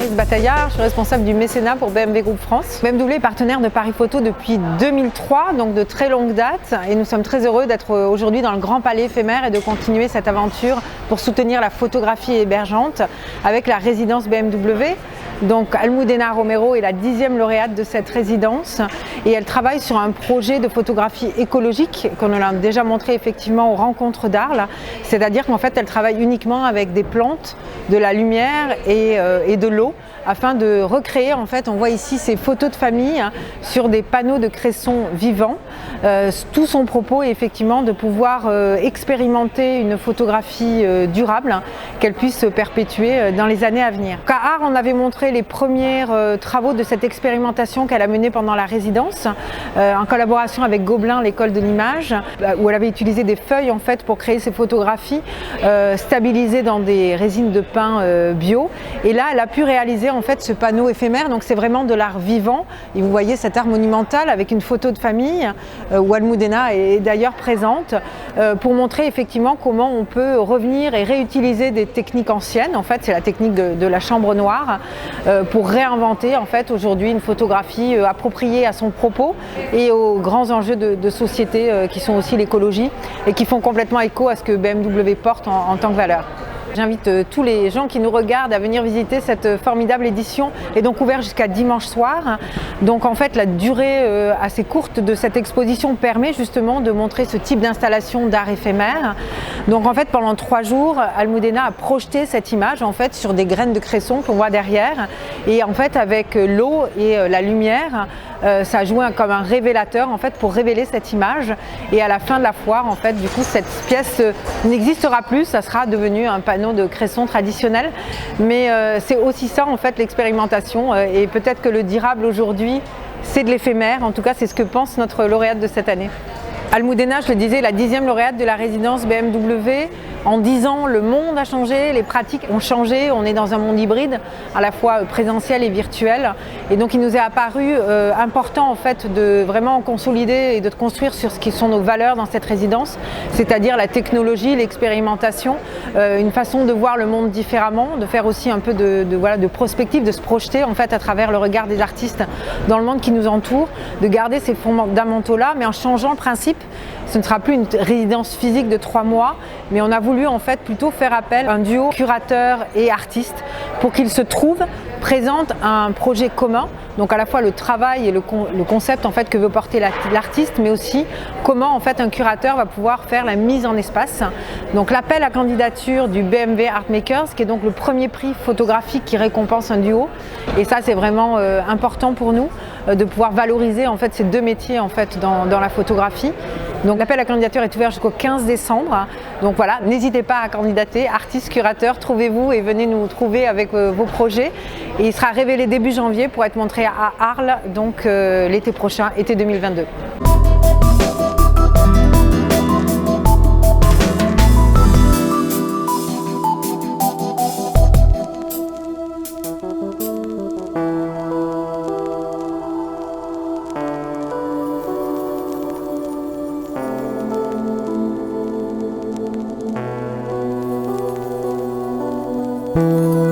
Clarisse Bataillard, je suis responsable du mécénat pour BMW Group France. BMW est partenaire de Paris Photo depuis 2003, donc de très longue date, et nous sommes très heureux d'être aujourd'hui dans le Grand Palais éphémère et de continuer cette aventure pour soutenir la photographie émergente avec la résidence BMW. Donc Almudena Romero est la 10e lauréate de cette résidence et elle travaille sur un projet de photographie écologique qu'on a déjà montré effectivement aux rencontres d'Arles, c'est-à-dire qu'en fait elle travaille uniquement avec des plantes, de la lumière et de l'eau afin de recréer, en fait, on voit ici ces photos de famille sur des panneaux de cresson vivants. Tout son propos est effectivement de pouvoir expérimenter une photographie durable, qu'elle puisse se perpétuer dans les années à venir. À Arles, on avait montré les premiers travaux de cette expérimentation qu'elle a menée pendant la résidence, en collaboration avec Gobelin, l'école de l'image, où elle avait utilisé des feuilles en fait pour créer ces photographies stabilisées dans des résines de pin bio. Et là, elle a pu réaliser en fait ce panneau éphémère, donc c'est vraiment de l'art vivant. Et vous voyez cet art monumental avec une photo de famille où Almudena est d'ailleurs présente pour montrer effectivement comment on peut revenir et réutiliser des techniques anciennes. En fait, c'est la technique de la chambre noire pour réinventer en fait aujourd'hui une photographie appropriée à son propos et aux grands enjeux de société qui sont aussi l'écologie et qui font complètement écho à ce que BMW porte en tant que valeur. J'invite tous les gens qui nous regardent à venir visiter cette formidable édition et donc ouverte jusqu'à dimanche soir. Donc en fait la durée assez courte de cette exposition permet justement de montrer ce type d'installation d'art éphémère. Donc en fait pendant 3 jours, Almudena a projeté cette image en fait sur des graines de cresson qu'on voit derrière et en fait avec l'eau et la lumière, ça a joué comme un révélateur en fait pour révéler cette image et à la fin de la foire en fait du coup cette pièce n'existera plus, ça sera devenu un panneau de cresson traditionnel, mais c'est aussi ça en fait l'expérimentation et peut-être que le durable aujourd'hui c'est de l'éphémère, en tout cas c'est ce que pense notre lauréate de cette année. Almudena, je le disais, la 10e lauréate de la résidence BMW. En 10 ans, le monde a changé, les pratiques ont changé, on est dans un monde hybride, à la fois présentiel et virtuel. Et donc il nous est apparu important en fait de vraiment consolider et de construire sur ce qui sont nos valeurs dans cette résidence, c'est-à-dire la technologie, l'expérimentation, une façon de voir le monde différemment, de faire aussi un peu de prospective, de se projeter en fait à travers le regard des artistes dans le monde qui nous entoure, de garder ces fondamentaux-là, mais en changeant le principe. Ce ne sera plus une résidence physique de 3 mois, mais on a voulu en fait plutôt faire appel à un duo curateur et artiste pour qu'ils se trouvent, présentent un projet commun, donc à la fois le travail et le concept en fait que veut porter l'artiste, mais aussi comment en fait un curateur va pouvoir faire la mise en espace. Donc l'appel à candidature du BMW Art Makers, qui est donc le premier prix photographique qui récompense un duo, et ça c'est vraiment important pour nous de pouvoir valoriser en fait ces deux métiers en fait dans la photographie. Donc l'appel à candidature est ouvert jusqu'au 15 décembre. Donc voilà, n'hésitez pas à candidater, artistes, curateurs, trouvez-vous et venez nous trouver avec vos projets. Et il sera révélé début janvier pour être montré à Arles, donc l'été prochain, été 2022. Thank you.